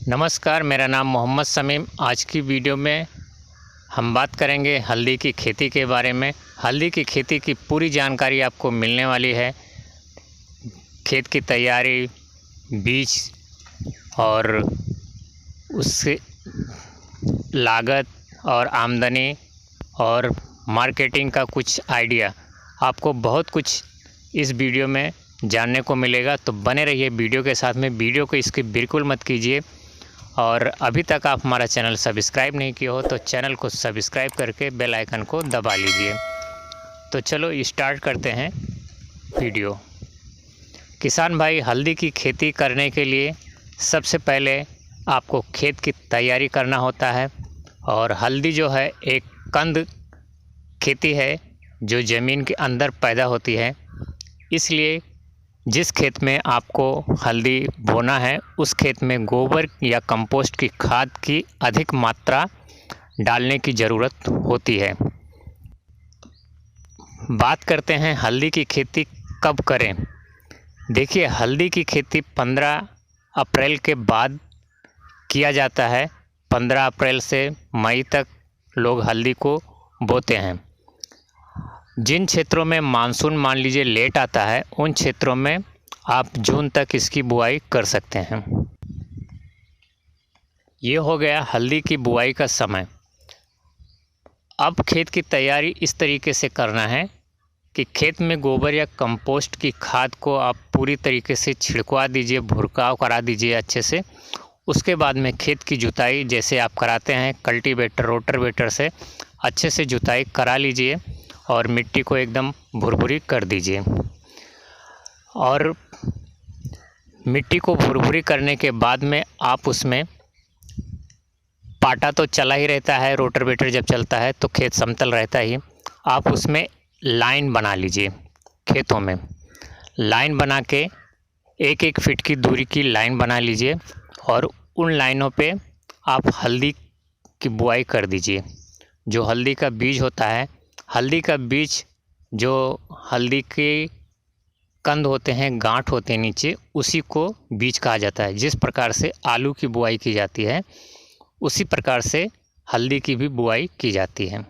नमस्कार, मेरा नाम मोहम्मद समीम। आज की वीडियो में हम बात करेंगे हल्दी की खेती के बारे में। हल्दी की खेती की पूरी जानकारी आपको मिलने वाली है। खेत की तैयारी, बीज और उससे लागत और आमदनी और मार्केटिंग का कुछ आइडिया, आपको बहुत कुछ इस वीडियो में जानने को मिलेगा। तो बने रहिए वीडियो के साथ में। वीडियो को स्किप बिल्कुल मत कीजिए और अभी तक आप हमारा चैनल सब्सक्राइब नहीं किया हो तो चैनल को सब्सक्राइब करके बेल आइकन को दबा लीजिए। तो चलो स्टार्ट करते हैं वीडियो। किसान भाई, हल्दी की खेती करने के लिए सबसे पहले आपको खेत की तैयारी करना होता है। और हल्दी जो है एक कंद खेती है जो ज़मीन के अंदर पैदा होती है, इसलिए जिस खेत में आपको हल्दी बोना है उस खेत में गोबर या कंपोस्ट की खाद की अधिक मात्रा डालने की ज़रूरत होती है। बात करते हैं हल्दी की खेती कब करें। देखिए, हल्दी की खेती 15 अप्रैल के बाद किया जाता है। 15 अप्रैल से मई तक लोग हल्दी को बोते हैं। जिन क्षेत्रों में मानसून मान लीजिए लेट आता है, उन क्षेत्रों में आप जून तक इसकी बुआई कर सकते हैं। ये हो गया हल्दी की बुआई का समय। अब खेत की तैयारी इस तरीके से करना है कि खेत में गोबर या कंपोस्ट की खाद को आप पूरी तरीके से छिड़कवा दीजिए, भुरकाव करा दीजिए अच्छे से। उसके बाद में खेत की जुताई जैसे आप कराते हैं कल्टीवेटर, रोटावेटर से अच्छे से जुताई करा लीजिए और मिट्टी को एकदम भुरभुरी कर दीजिए। और मिट्टी को भुरभुरी करने के बाद में आप उसमें पाटा तो चला ही रहता है, रोटावेटर जब चलता है तो खेत समतल रहता ही। आप उसमें लाइन बना लीजिए। खेतों में लाइन बना के 1-1 फीट की दूरी की लाइन बना लीजिए और उन लाइनों पे आप हल्दी की बुआई कर दीजिए। जो हल्दी का बीज होता है, हल्दी का बीज जो हल्दी के कंद होते हैं, गांठ होते हैं नीचे, उसी को बीज कहा जाता है। जिस प्रकार से आलू की बुआई की जाती है उसी प्रकार से हल्दी की भी बुआई की जाती है।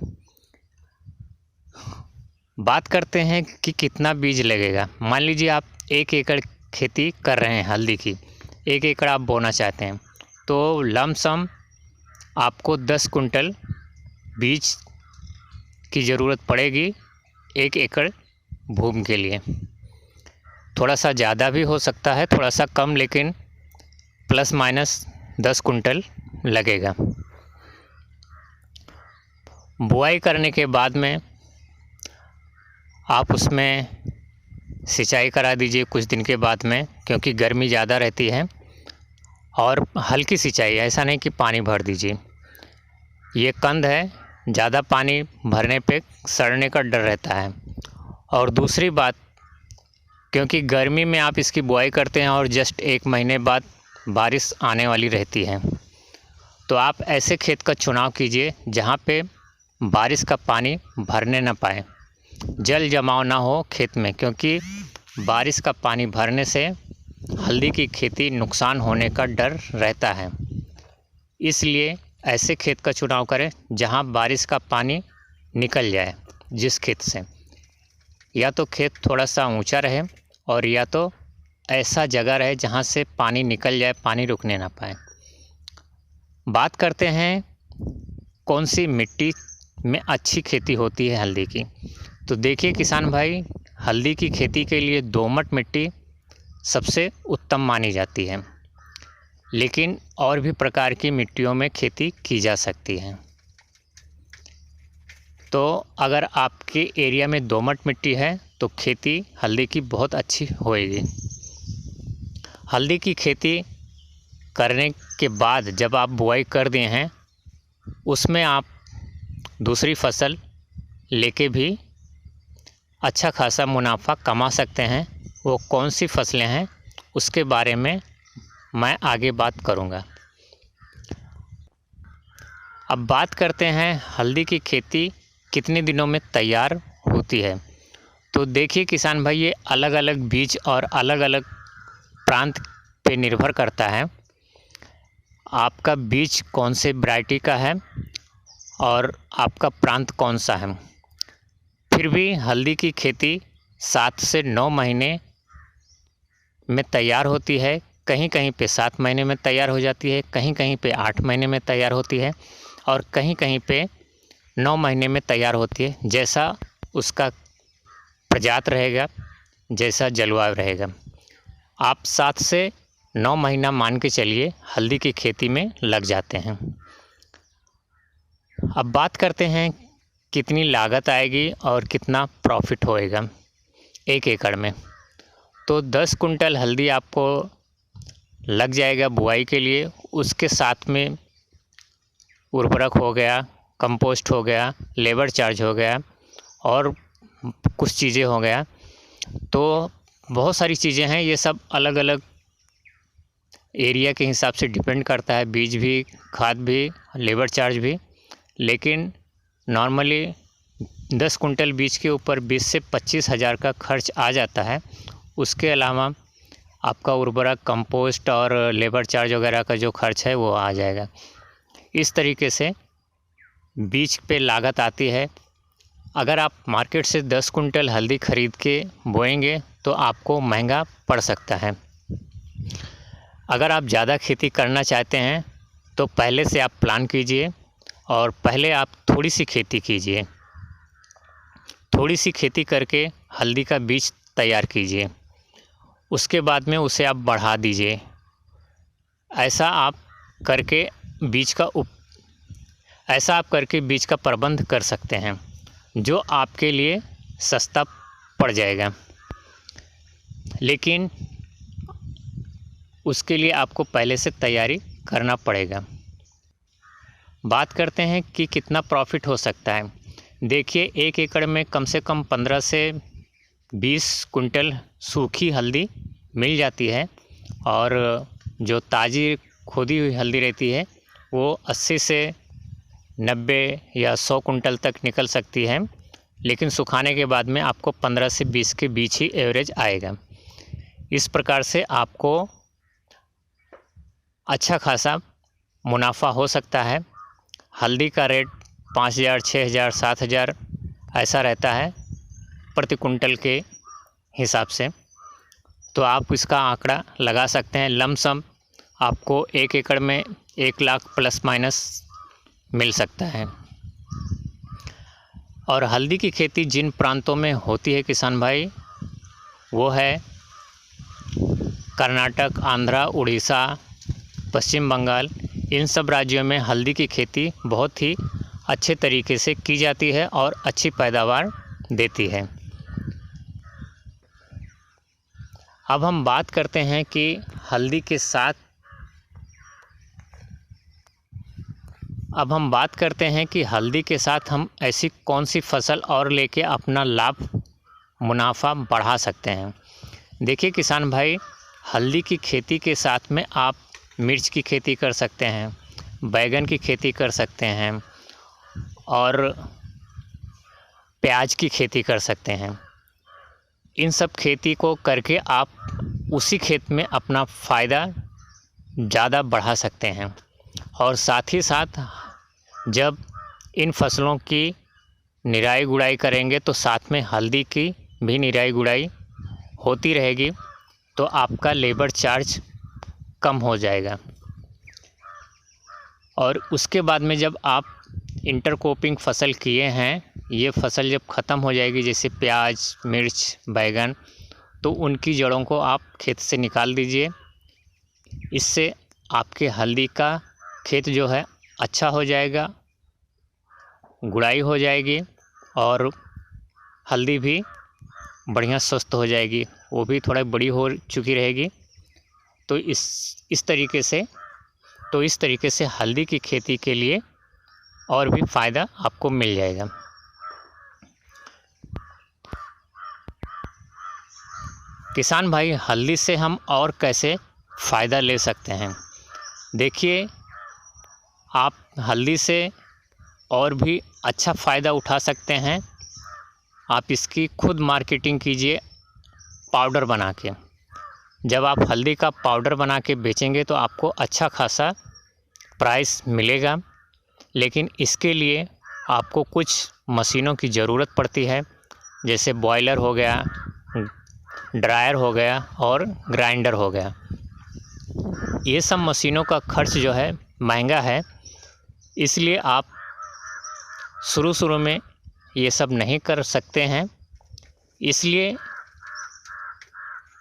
बात करते हैं कि कितना बीज लगेगा। मान लीजिए आप 1 एकड़ खेती कर रहे हैं हल्दी की, 1 एकड़ आप बोना चाहते हैं, तो लमसम आपको 10 कुंटल बीज की ज़रूरत पड़ेगी 1 एकड़ भूमि के लिए। थोड़ा सा ज़्यादा भी हो सकता है, थोड़ा सा कम, लेकिन प्लस माइनस 10 कुंटल लगेगा। बुआई करने के बाद में आप उसमें सिंचाई करा दीजिए कुछ दिन के बाद में, क्योंकि गर्मी ज़्यादा रहती है। और हल्की सिंचाई, ऐसा नहीं कि पानी भर दीजिए। ये कंद है, ज़्यादा पानी भरने पे सड़ने का डर रहता है। और दूसरी बात, क्योंकि गर्मी में आप इसकी बुआई करते हैं और जस्ट 1 महीने बाद बारिश आने वाली रहती है, तो आप ऐसे खेत का चुनाव कीजिए जहाँ पे बारिश का पानी भरने ना पाए, जल जमाव ना हो खेत में, क्योंकि बारिश का पानी भरने से हल्दी की खेती नुकसान होने का डर रहता है। इसलिए ऐसे खेत का चुनाव करें जहाँ बारिश का पानी निकल जाए। जिस खेत से, या तो खेत थोड़ा सा ऊंचा रहे और या तो ऐसा जगह रहे जहाँ से पानी निकल जाए, पानी रुकने ना पाए। बात करते हैं कौन सी मिट्टी में अच्छी खेती होती है हल्दी की। तो देखिए किसान भाई, हल्दी की खेती के लिए दोमट मिट्टी सबसे उत्तम मानी जाती है, लेकिन और भी प्रकार की मिट्टियों में खेती की जा सकती है। तो अगर आपके एरिया में दोमट मिट्टी है तो खेती हल्दी की बहुत अच्छी होएगी। हल्दी की खेती करने के बाद जब आप बुआई कर दिए हैं, उसमें आप दूसरी फसल लेके भी अच्छा खासा मुनाफा कमा सकते हैं। वो कौन सी फसलें हैं उसके बारे में मैं आगे बात करूँगा। अब बात करते हैं हल्दी की खेती कितने दिनों में तैयार होती है। तो देखिए किसान भाई, ये अलग अलग बीज और अलग अलग प्रांत पे निर्भर करता है। आपका बीज कौन से वैरायटी का है और आपका प्रांत कौन सा है। फिर भी हल्दी की खेती 7 से 9 महीने में तैयार होती है। कहीं कहीं पे 7 महीने में तैयार हो जाती है, कहीं कहीं पे 8 महीने में तैयार होती है और कहीं कहीं पे 9 महीने में तैयार होती है, जैसा उसका प्रजात रहेगा, जैसा जलवायु रहेगा। आप 7 से 9 महीना मान के चलिए हल्दी की खेती में लग जाते हैं। अब बात करते हैं कितनी लागत आएगी और कितना प्रॉफिट होएगा 1 एकड़ में। तो 10 कुंटल हल्दी आपको लग जाएगा बुआई के लिए। उसके साथ में उर्वरक हो गया, कंपोस्ट हो गया, लेबर चार्ज हो गया और कुछ चीज़ें हो गया। तो बहुत सारी चीज़ें हैं, ये सब अलग अलग एरिया के हिसाब से डिपेंड करता है, बीज भी, खाद भी, लेबर चार्ज भी। लेकिन नॉर्मली 10 कुंटल बीज के ऊपर 20 से 25 हज़ार का खर्च आ जाता है। उसके अलावा आपका उर्वरक, कंपोस्ट और लेबर चार्ज वगैरह का जो खर्च है वो आ जाएगा। इस तरीके से बीज पे लागत आती है। अगर आप मार्केट से 10 कुंटल हल्दी ख़रीद के बोएंगे तो आपको महंगा पड़ सकता है। अगर आप ज़्यादा खेती करना चाहते हैं तो पहले से आप प्लान कीजिए और पहले आप थोड़ी सी खेती कीजिए। थोड़ी सी खेती करके हल्दी का बीज तैयार कीजिए, उसके बाद में उसे आप बढ़ा दीजिए। ऐसा आप करके बीज का प्रबंध कर सकते हैं, जो आपके लिए सस्ता पड़ जाएगा। लेकिन उसके लिए आपको पहले से तैयारी करना पड़ेगा। बात करते हैं कि कितना प्रॉफिट हो सकता है। देखिए, 1 एकड़ में कम से कम 15 से 20 कुंटल सूखी हल्दी मिल जाती है और जो ताज़ी खोदी हुई हल्दी रहती है वो 80 से 90 या 100 कुंटल तक निकल सकती है। लेकिन सुखाने के बाद में आपको 15 से 20 के बीच ही एवरेज आएगा। इस प्रकार से आपको अच्छा खासा मुनाफा हो सकता है। हल्दी का रेट 5,000, 6,000, 7,000 ऐसा रहता है प्रति कुंटल के हिसाब से। तो आप इसका आंकड़ा लगा सकते हैं। लमसम आपको 1 एकड़ में 1 लाख प्लस माइनस मिल सकता है। और हल्दी की खेती जिन प्रांतों में होती है किसान भाई, वो है कर्नाटक, आंध्रा, उड़ीसा, पश्चिम बंगाल। इन सब राज्यों में हल्दी की खेती बहुत ही अच्छे तरीके से की जाती है और अच्छी पैदावार देती है। अब हम बात करते हैं कि हल्दी के साथ हम ऐसी कौन सी फसल और लेके अपना लाभ मुनाफा बढ़ा सकते हैं। देखिए किसान भाई, हल्दी की खेती के साथ में आप मिर्च की खेती कर सकते हैं, बैगन की खेती कर सकते हैं और प्याज की खेती कर सकते हैं। इन सब खेती को करके आप उसी खेत में अपना फ़ायदा ज़्यादा बढ़ा सकते हैं। और साथ ही साथ जब इन फसलों की निराई गुड़ाई करेंगे तो साथ में हल्दी की भी निराई गुड़ाई होती रहेगी, तो आपका लेबर चार्ज कम हो जाएगा। और उसके बाद में जब आप इंटरक्रॉपिंग फसल किए हैं, ये फसल जब ख़त्म हो जाएगी, जैसे प्याज, मिर्च, बैगन, तो उनकी जड़ों को आप खेत से निकाल दीजिए। इससे आपके हल्दी का खेत जो है अच्छा हो जाएगा, गुड़ाई हो जाएगी और हल्दी भी बढ़िया स्वस्थ हो जाएगी, वो भी थोड़ा बड़ी हो चुकी रहेगी। तो इस तरीके से हल्दी की खेती के लिए और भी फ़ायदा आपको मिल जाएगा। किसान भाई, हल्दी से हम और कैसे फ़ायदा ले सकते हैं। देखिए, आप हल्दी से और भी अच्छा फ़ायदा उठा सकते हैं। आप इसकी खुद मार्केटिंग कीजिए पाउडर बना के। जब आप हल्दी का पाउडर बना के बेचेंगे तो आपको अच्छा खासा प्राइस मिलेगा, लेकिन इसके लिए आपको कुछ मशीनों की ज़रूरत पड़ती है, जैसे बॉयलर हो गया, ड्रायर हो गया और ग्राइंडर हो गया। ये सब मशीनों का खर्च जो है महंगा है, इसलिए आप शुरू में ये सब नहीं कर सकते हैं। इसलिए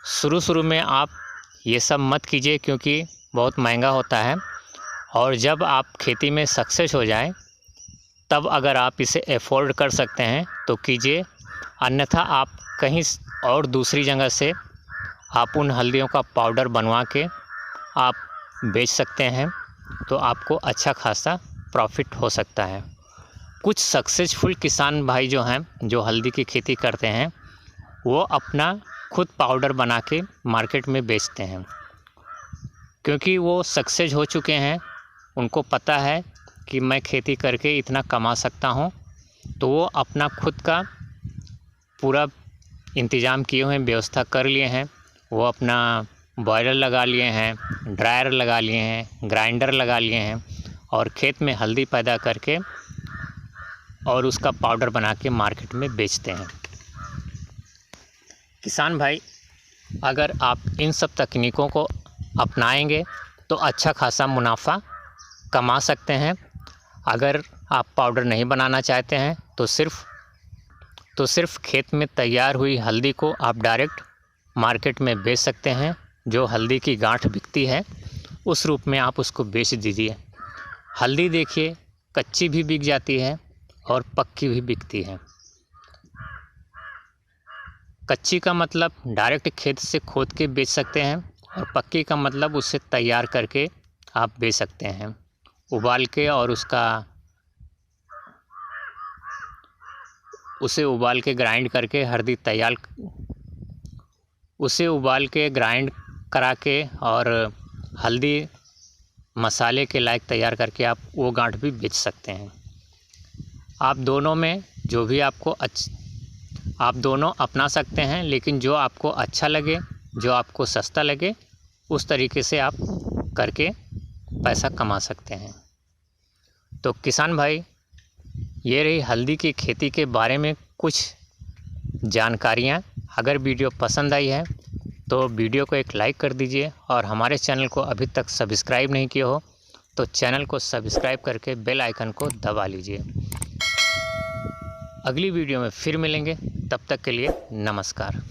शुरू में आप ये सब मत कीजिए, क्योंकि बहुत महंगा होता है। और जब आप खेती में सक्सेस हो जाएं, तब अगर आप इसे अफोर्ड कर सकते हैं तो कीजिए, अन्यथा आप कहीं और दूसरी जगह से आप उन हल्दियों का पाउडर बनवा के आप बेच सकते हैं, तो आपको अच्छा खासा प्रॉफिट हो सकता है। कुछ सक्सेसफुल किसान भाई जो हैं, जो हल्दी की खेती करते हैं, वो अपना खुद पाउडर बना के मार्केट में बेचते हैं, क्योंकि वो सक्सेस हो चुके हैं। उनको पता है कि मैं खेती करके इतना कमा सकता हूँ, तो वो अपना खुद का पूरा इंतज़ाम किए हुए हैं, व्यवस्था कर लिए हैं। वो अपना बॉयलर लगा लिए हैं, ड्रायर लगा लिए हैं, ग्राइंडर लगा लिए हैं, और खेत में हल्दी पैदा करके और उसका पाउडर बना के मार्केट में बेचते हैं। किसान भाई, अगर आप इन सब तकनीकों को अपनाएंगे तो अच्छा खासा मुनाफा कमा सकते हैं। अगर आप पाउडर नहीं बनाना चाहते हैं तो सिर्फ खेत में तैयार हुई हल्दी को आप डायरेक्ट मार्केट में बेच सकते हैं। जो हल्दी की गांठ बिकती है, उस रूप में आप उसको बेच दीजिए। हल्दी देखिए, कच्ची भी बिक जाती है और पक्की भी बिकती है। कच्ची का मतलब डायरेक्ट खेत से खोद के बेच सकते हैं, और पक्की का मतलब उसे तैयार करके आप बेच सकते हैं, उबाल के, और उसे उबाल के ग्राइंड करके हल्दी तैयार, उसे उबाल के ग्राइंड करा के और हल्दी मसाले के लायक तैयार करके आप वो गांठ भी बेच सकते हैं। आप दोनों में जो भी आपको आप दोनों अपना सकते हैं, लेकिन जो आपको अच्छा लगे, जो आपको सस्ता लगे, उस तरीके से आप करके पैसा कमा सकते हैं। तो किसान भाई, ये रही हल्दी की खेती के बारे में कुछ जानकारियाँ। अगर वीडियो पसंद आई है तो वीडियो को एक लाइक कर दीजिए, और हमारे चैनल को अभी तक सब्सक्राइब नहीं किया हो तो चैनल को सब्सक्राइब करके बेल आइकन को दबा लीजिए। अगली वीडियो में फिर मिलेंगे, तब तक के लिए नमस्कार।